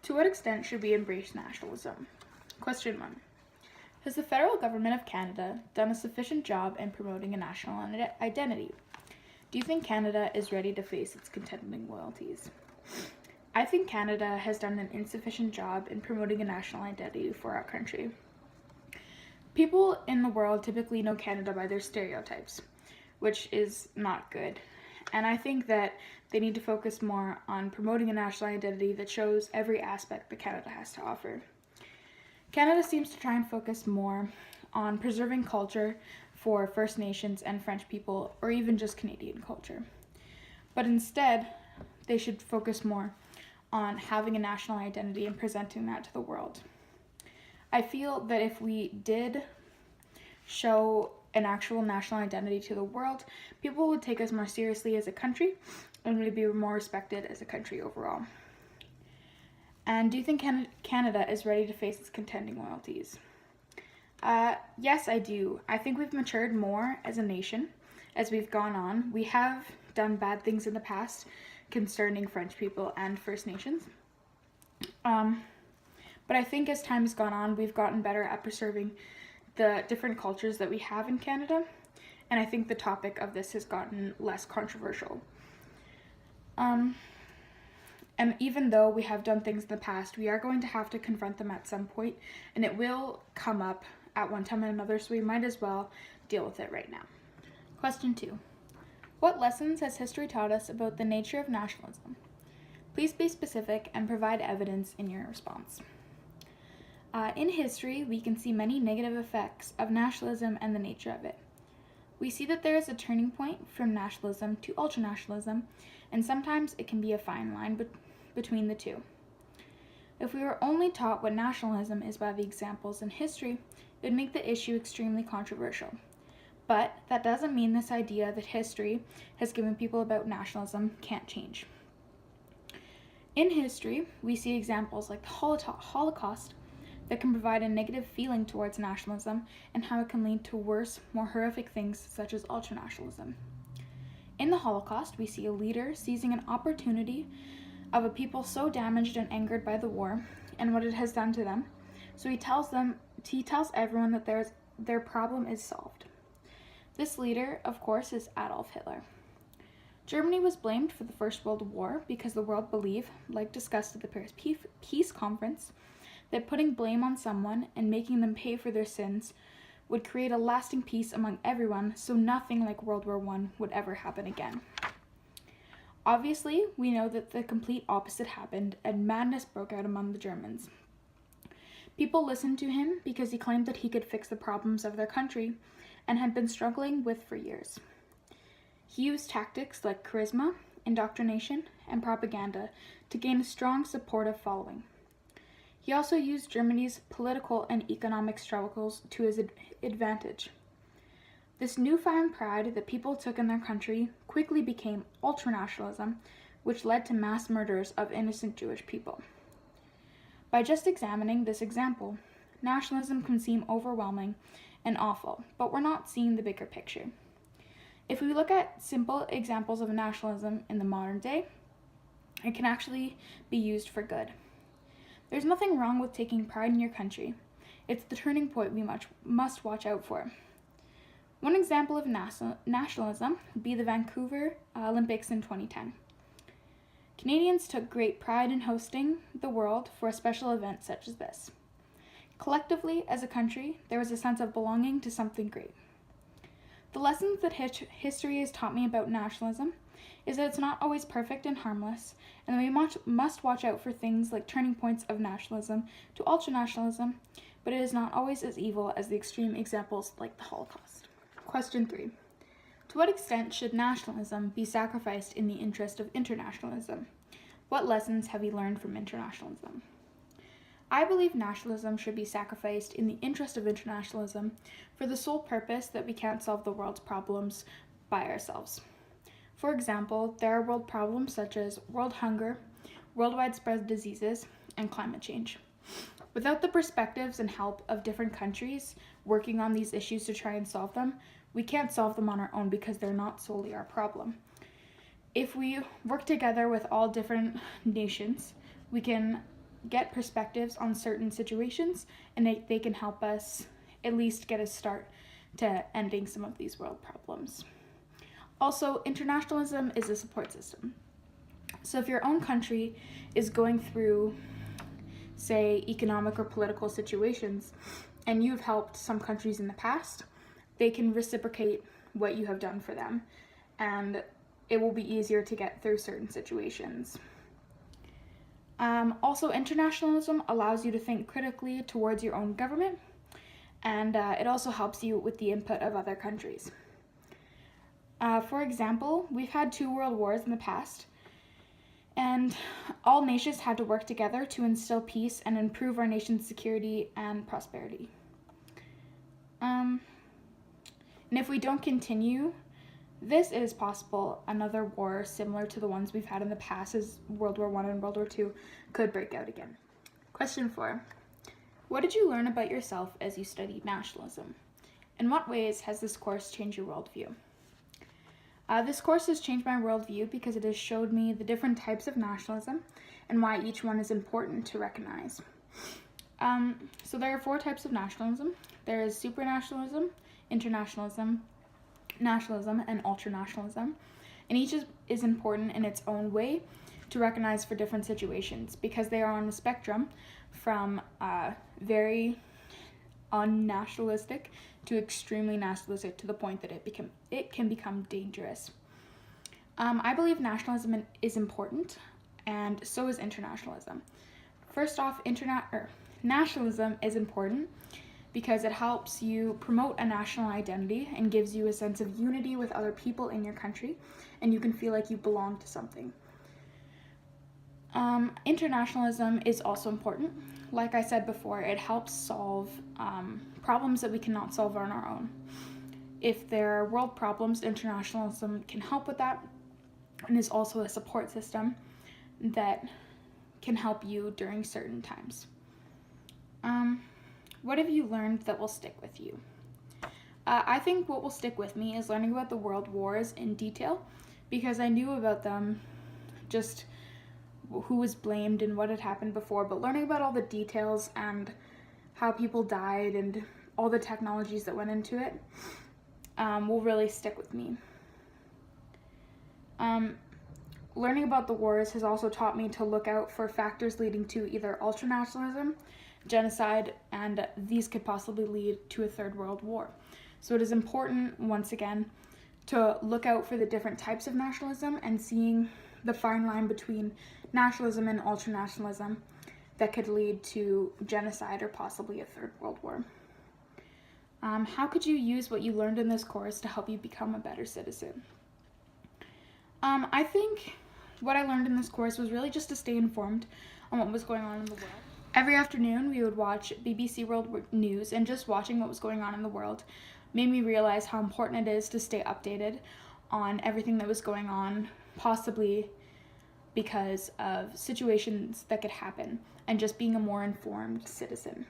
To what extent should we embrace nationalism? Question 1. Has the federal government of Canada done a sufficient job in promoting a national identity? Do you think Canada is ready to face its contending loyalties? I think Canada has done an insufficient job in promoting a national identity for our country. People in the world typically know Canada by their stereotypes, which is not good. And I think that they need to focus more on promoting a national identity that shows every aspect that Canada has to offer. Canada seems to try and focus more on preserving culture for First Nations and French people, or even just Canadian culture. But instead, they should focus more on having a national identity and presenting that to the world. I feel that if we did show an actual national identity to the world, people would take us more seriously as a country and we'd be more respected as a country overall. And do you think Canada is ready to face its contending loyalties? Yes, I do. I think we've matured more as a nation as we've gone on. We have done bad things in the past concerning French people and First Nations. But I think as time has gone on, we've gotten better at preserving the different cultures that we have in Canada, and I think the topic of this has gotten less controversial. And even though we have done things in the past, we are going to have to confront them at some point, and it will come up at one time or another, so we might as well deal with it right now. Question 2. What lessons has history taught us about the nature of nationalism? Please be specific and provide evidence in your response. In history, we can see many negative effects of nationalism and the nature of it. We see that there is a turning point from nationalism to ultranationalism, and sometimes it can be a fine line between the two. If we were only taught what nationalism is by the examples in history, it would make the issue extremely controversial. But that doesn't mean this idea that history has given people about nationalism can't change. In history, we see examples like the Holocaust that can provide a negative feeling towards nationalism and how it can lead to worse, more horrific things such as ultranationalism. In the Holocaust, we see a leader seizing an opportunity of a people so damaged and angered by the war and what it has done to them, so he tells everyone that their problem is solved. This leader, of course, is Adolf Hitler. Germany was blamed for the First World War because the world believed, like discussed at the Paris Peace Conference, that putting blame on someone and making them pay for their sins would create a lasting peace among everyone, so nothing like World War I would ever happen again. Obviously, we know that the complete opposite happened and madness broke out among the Germans. People listened to him because he claimed that he could fix the problems of their country and had been struggling with for years. He used tactics like charisma, indoctrination, and propaganda to gain a strong supportive following. He also used Germany's political and economic struggles to his advantage. This newfound pride that people took in their country quickly became ultranationalism, which led to mass murders of innocent Jewish people. By just examining this example, nationalism can seem overwhelming and awful, but we're not seeing the bigger picture. If we look at simple examples of nationalism in the modern day, it can actually be used for good. There's nothing wrong with taking pride in your country. It's the turning point we must watch out for. One example of nationalism would be the Vancouver Olympics in 2010. Canadians took great pride in hosting the world for a special event such as this. Collectively, as a country, there was a sense of belonging to something great. The lessons that history has taught me about nationalism is that it's not always perfect and harmless, and that we must watch out for things like turning points of nationalism to ultranationalism, but it is not always as evil as the extreme examples like the Holocaust. Question 3. To what extent should nationalism be sacrificed in the interest of internationalism? What lessons have you learned from internationalism? I believe nationalism should be sacrificed in the interest of internationalism for the sole purpose that we can't solve the world's problems by ourselves. For example, there are world problems such as world hunger, worldwide spread diseases, and climate change. Without the perspectives and help of different countries working on these issues to try and solve them, we can't solve them on our own because they're not solely our problem. If we work together with all different nations, we can get perspectives on certain situations, and they can help us at least get a start to ending some of these world problems. Also, internationalism is a support system. So if your own country is going through, say, economic or political situations, and you've helped some countries in the past, they can reciprocate what you have done for them, and it will be easier to get through certain situations. Also, internationalism allows you to think critically towards your own government, and it also helps you with the input of other countries. For example, we've had 2 world wars in the past, and all nations had to work together to instill peace and improve our nation's security and prosperity. And if we don't continue this, it is possible another war similar to the ones we've had in the past, as World War I and World War II, could break out again. Question 4. What did you learn about yourself as you studied nationalism? In what ways has this course changed your worldview? This course has changed my worldview because it has showed me the different types of nationalism and why each one is important to recognize. So there are 4 types of nationalism. There is supranationalism, internationalism, nationalism, and ultranationalism. And each is important in its own way to recognize for different situations because they are on the spectrum from very unnationalistic to extremely nationalistic, to the point that it can become dangerous. I believe nationalism is important, and so is internationalism. First off, nationalism is important because it helps you promote a national identity and gives you a sense of unity with other people in your country, and you can feel like you belong to something. Internationalism is also important. Like I said before, it helps solve problems that we cannot solve on our own. If there are world problems, internationalism can help with that, and is also a support system that can help you during certain times. What have you learned that will stick with you? I think what will stick with me is learning about the world wars in detail, because I knew about them, just who was blamed and what had happened before, but learning about all the details and how people died and all the technologies that went into it will really stick with me. Learning about the wars has also taught me to look out for factors leading to either ultranationalism, genocide, and these could possibly lead to a 3rd world war. So it is important, once again, to look out for the different types of nationalism and seeing the fine line between nationalism and ultranationalism that could lead to genocide or possibly a 3rd world war. How could you use what you learned in this course to help you become a better citizen? I think what I learned in this course was really just to stay informed on what was going on in the world. Every afternoon, we would watch BBC World News, and just watching what was going on in the world made me realize how important it is to stay updated on everything that was going on, possibly because of situations that could happen, and just being a more informed citizen.